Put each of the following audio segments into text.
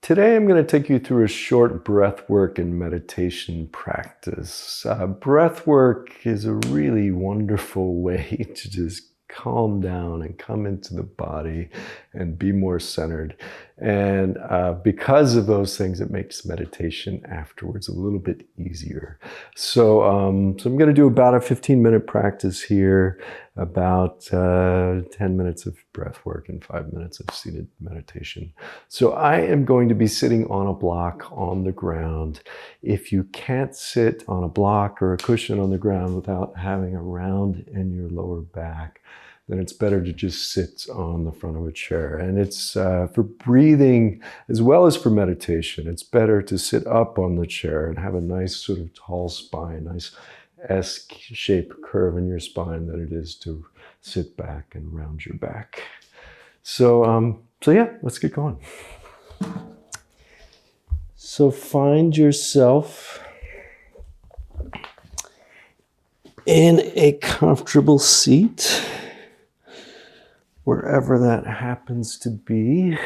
Today I'm going to take you through a short breath work and meditation practice. Breath work is a really wonderful way to just calm down and come into the body and be more centered. And because of those things, it makes meditation afterwards a little bit easier. So I'm going to do about a 15-minute practice here, about 10 minutes of breath work and 5 minutes of seated meditation. So I am going to be sitting on a block on the ground. If you can't sit on a block or a cushion on the ground without having a round in your lower back, then it's better to just sit on the front of a chair. And it's for breathing as well as for meditation. It's better to sit up on the chair and have a nice sort of tall spine, nice S-shaped curve in your spine than it is to sit back and round your back. So yeah, let's get going. So find yourself in a comfortable seat, wherever that happens to be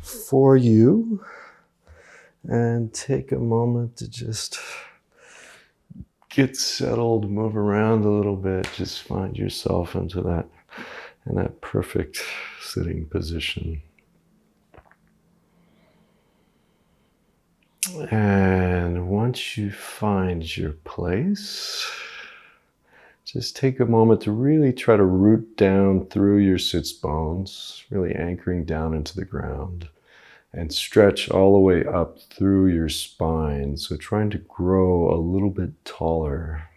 for you, and take a moment to just get settled, move around a little bit, just find yourself in that perfect sitting position. And once you find your place, just take a moment to really try to root down through your sits bones, really anchoring down into the ground, and stretch all the way up through your spine. So trying to grow a little bit taller.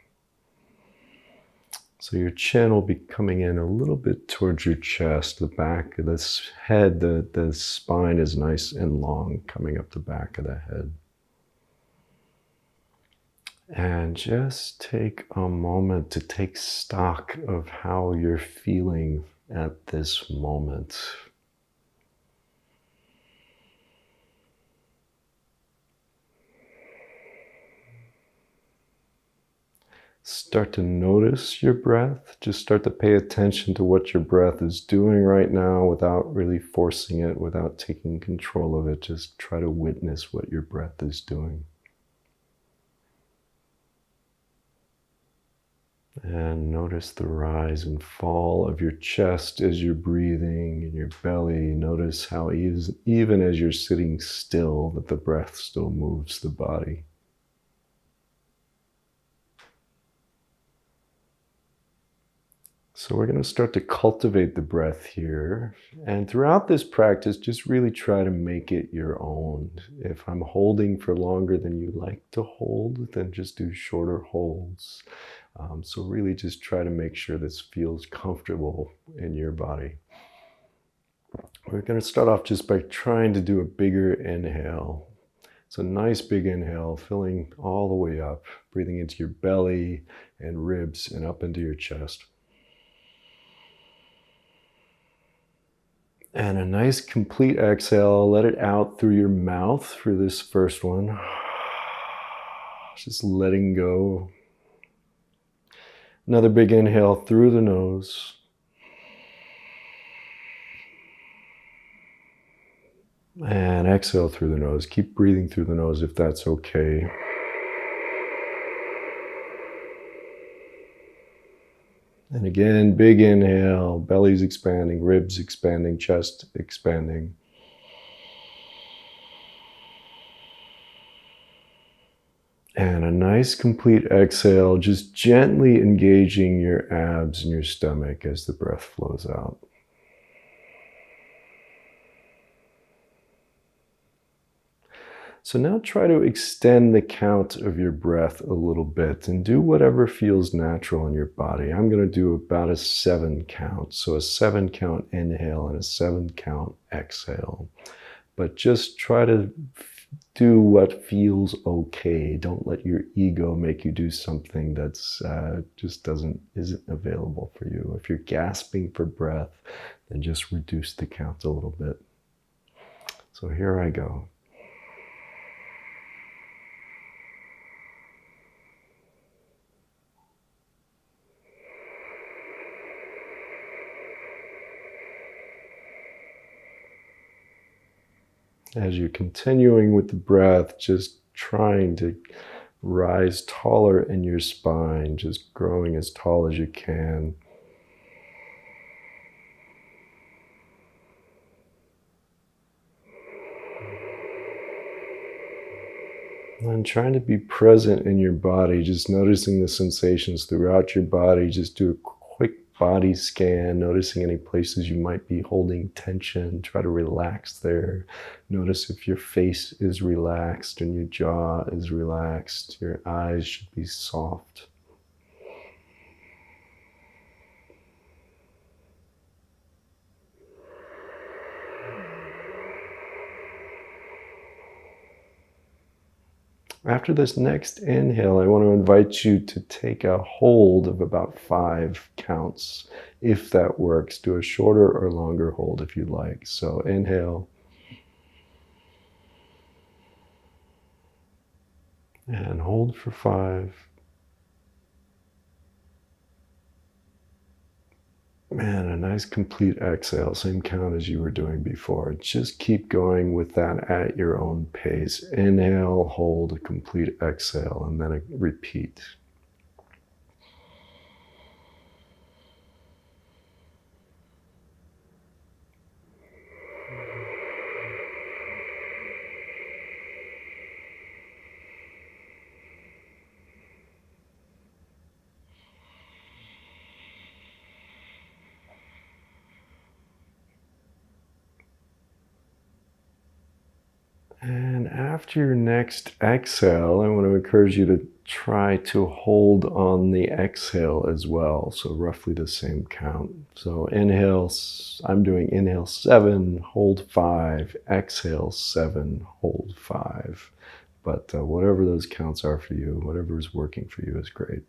So your chin will be coming in a little bit towards your chest, the back of this head, the spine is nice and long coming up the back of the head. And just take a moment to take stock of how you're feeling at this moment. Start to notice your breath. Just start to pay attention to what your breath is doing right now without really forcing it, without taking control of it. Just try to witness what your breath is doing. And notice the rise and fall of your chest as you're breathing, and your belly. Notice how even as you're sitting still, that the breath still moves the body. So we're going to start to cultivate the breath here. And throughout this practice, just really try to make it your own. If I'm holding for longer than you like to hold, then just do shorter holds. So really just try to make sure this feels comfortable in your body. We're going to start off just by trying to do a bigger inhale. So nice big inhale, filling all the way up, breathing into your belly and ribs and up into your chest. And a nice complete exhale, let it out through your mouth for this first one. Just letting go. Another big inhale through the nose. And exhale through the nose. Keep breathing through the nose if that's okay. And again, big inhale, belly's expanding, ribs expanding, chest expanding. And a nice complete exhale, just gently engaging your abs and your stomach as the breath flows out. So now try to extend the count of your breath a little bit and do whatever feels natural in your body. I'm going to do about a 7 count. So a 7 count inhale and a 7 count exhale. But just try to do what feels okay. Don't let your ego make you do something that's just isn't available for you. If you're gasping for breath, then just reduce the count a little bit. So here I go. As you're continuing with the breath, just trying to rise taller in your spine, just growing as tall as you can. And trying to be present in your body, just noticing the sensations throughout your body. Just do a quick body scan, noticing any places you might be holding tension. Try to relax there. Notice if your face is relaxed and your jaw is relaxed. Your eyes should be soft. After this next inhale, I want to invite you to take a hold of about 5 counts. If that works, do a shorter or longer hold if you like. So inhale. And hold for 5. And a nice complete exhale, same count as you were doing before. Just keep going with that at your own pace. Inhale, hold, a complete exhale, and then a repeat. And after your next exhale, I want to encourage you to try to hold on the exhale as well. So roughly the same count. So inhale, I'm doing inhale 7, hold 5, exhale 7, hold 5. But whatever those counts are for you, whatever is working for you is great.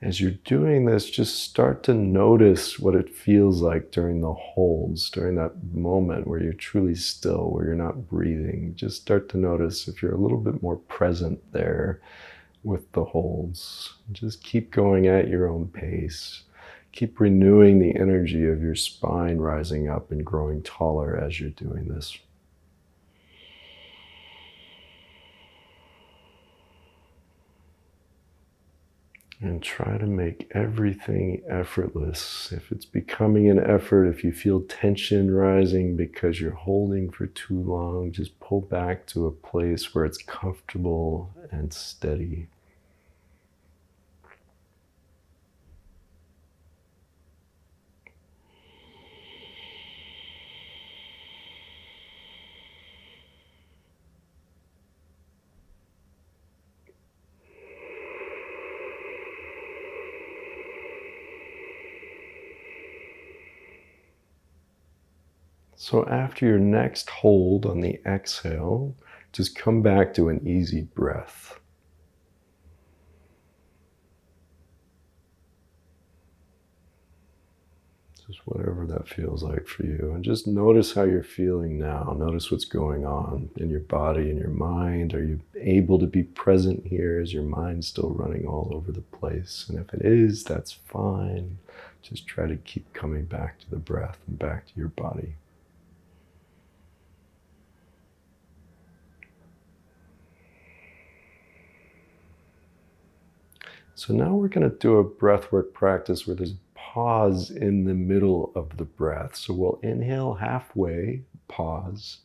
As you're doing this, just start to notice what it feels like during the holds, during that moment where you're truly still, where you're not breathing. Just start to notice if you're a little bit more present there with the holds. Just keep going at your own pace. Keep renewing the energy of your spine rising up and growing taller as you're doing this. And try to make everything effortless. If it's becoming an effort, if you feel tension rising because you're holding for too long, just pull back to a place where it's comfortable and steady. So after your next hold on the exhale, just come back to an easy breath. Just whatever that feels like for you. And just notice how you're feeling now. Notice what's going on in your body and your mind. Are you able to be present here? Is your mind still running all over the place? And if it is, that's fine. Just try to keep coming back to the breath and back to your body. So now we're going to do a breathwork practice where there's a pause in the middle of the breath. So we'll inhale halfway, pause,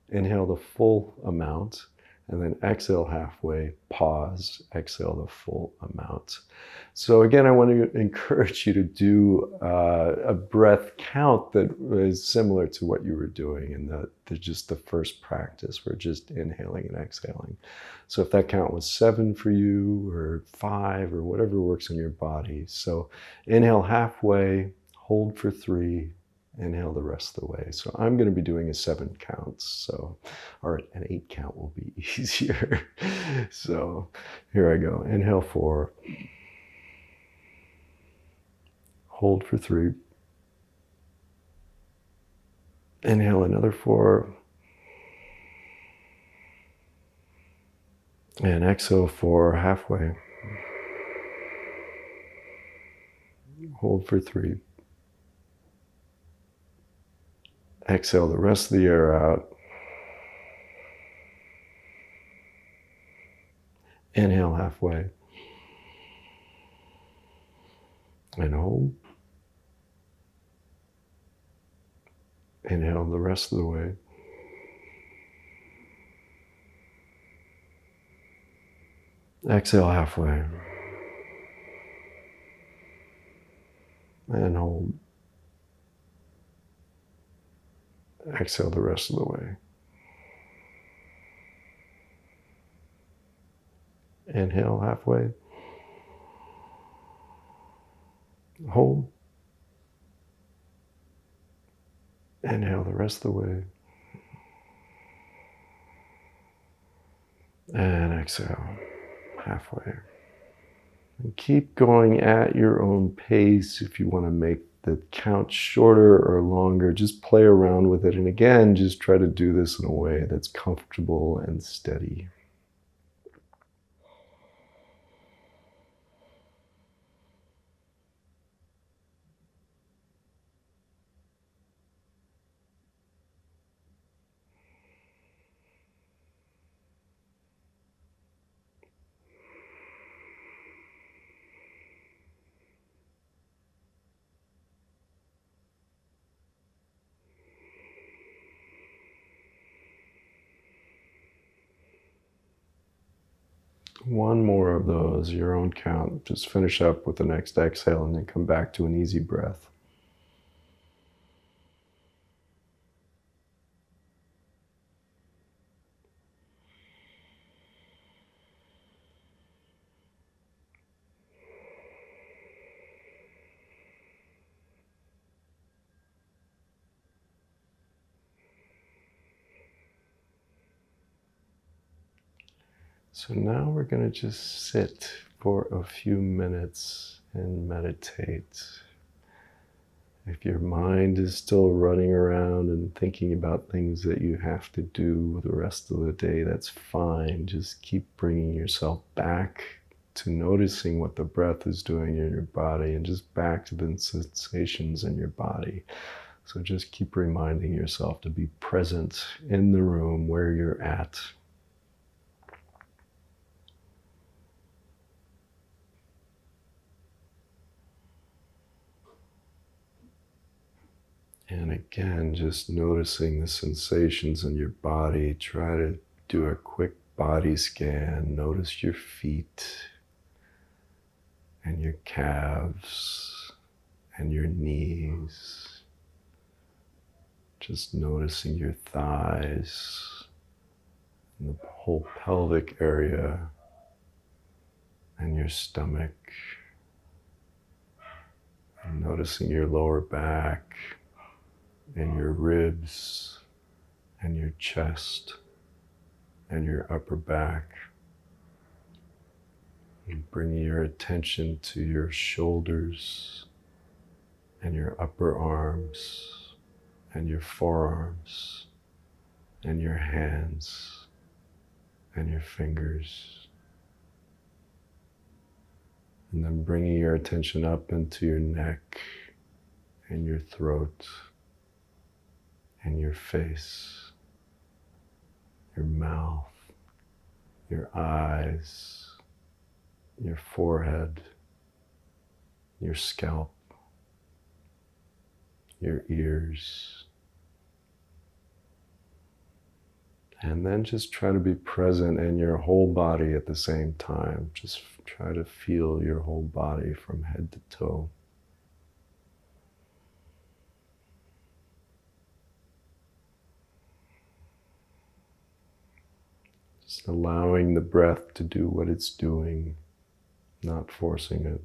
inhale the full amount, and then exhale halfway, pause, exhale the full amount. So again, I want to encourage you to do a breath count that is similar to what you were doing in just the first practice. We're just inhaling and exhaling. So if that count was 7 for you or 5 or whatever works in your body. So inhale halfway, hold for 3, Inhale the rest of the way. So I'm going to be doing a 7 counts. So, or an 8 count will be easier. So here I go. Inhale 4. Hold for 3. Inhale another 4. And exhale 4 halfway. Hold for 3. Exhale the rest of the air out. Inhale halfway. And hold. Inhale the rest of the way. Exhale halfway. And hold. Exhale the rest of the way. Inhale halfway. Hold. Inhale the rest of the way. And exhale halfway. And keep going at your own pace. If you want to make the count shorter or longer, just play around with it. And again, just try to do this in a way that's comfortable and steady. One more of those, your own count. Just finish up with the next exhale and then come back to an easy breath. So now we're going to just sit for a few minutes and meditate. If your mind is still running around and thinking about things that you have to do the rest of the day, that's fine. Just keep bringing yourself back to noticing what the breath is doing in your body and just back to the sensations in your body. So just keep reminding yourself to be present in the room where you're at. And again, just noticing the sensations in your body. Try to do a quick body scan. Notice your feet and your calves and your knees. Just noticing your thighs and the whole pelvic area and your stomach. And noticing your lower back and your ribs and your chest and your upper back. And bringing your attention to your shoulders and your upper arms and your forearms and your hands and your fingers. And then bringing your attention up into your neck and your throat and your face, your mouth, your eyes, your forehead, your scalp, your ears. And then just try to be present in your whole body at the same time. Just try to feel your whole body from head to toe. Just allowing the breath to do what it's doing, not forcing it.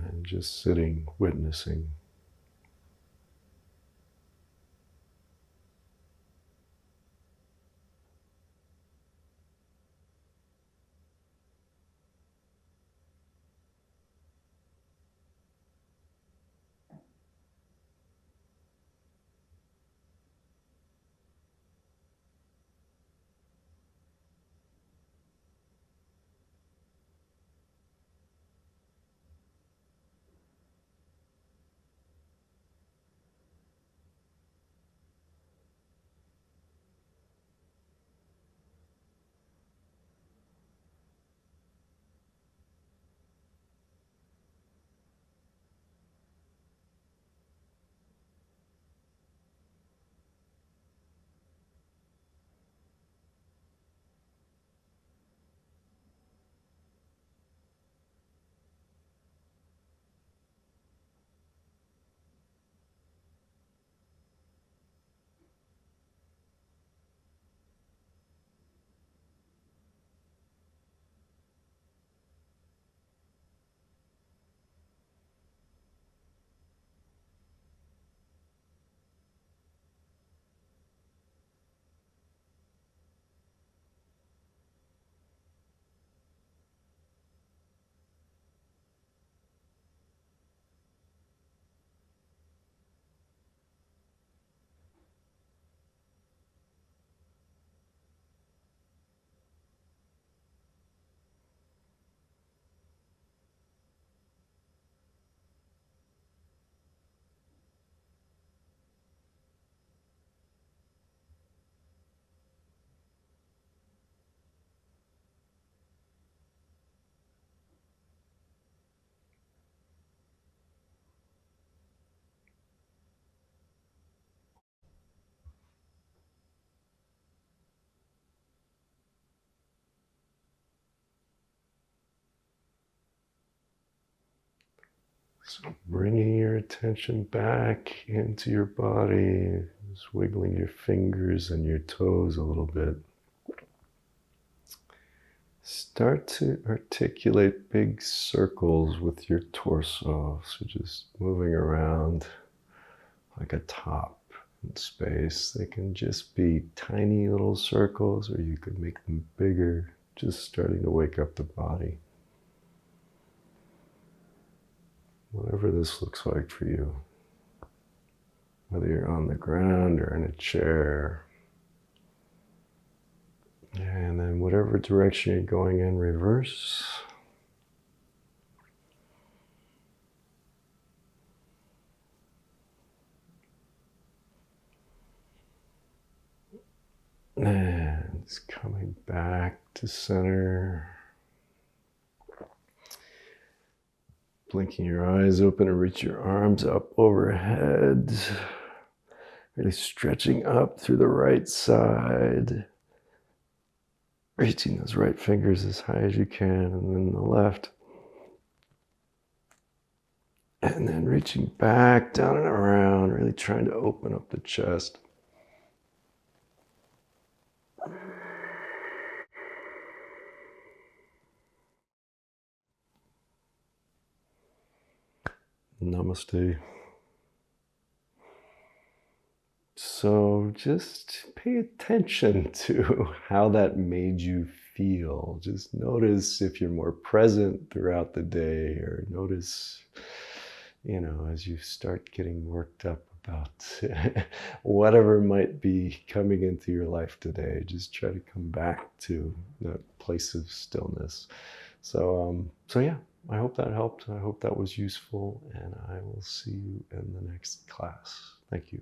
and just sitting, witnessing. So bringing your attention back into your body, just wiggling your fingers and your toes a little bit. Start to articulate big circles with your torso. So just moving around like a top in space. They can just be tiny little circles, or you could make them bigger, just starting to wake up the body. Whatever this looks like for you. Whether you're on the ground or in a chair. And then whatever direction you're going in, reverse. And it's coming back to center. Blinking your eyes open and reach your arms up overhead. Really stretching up through the right side. Reaching those right fingers as high as you can, and then the left. And then reaching back, down and around, really trying to open up the chest. Namaste. So just pay attention to how that made you feel. Just notice if you're more present throughout the day, or notice, as you start getting worked up about whatever might be coming into your life today, just try to come back to that place of stillness. So yeah, I hope that helped. I hope that was useful, and I will see you in the next class. Thank you.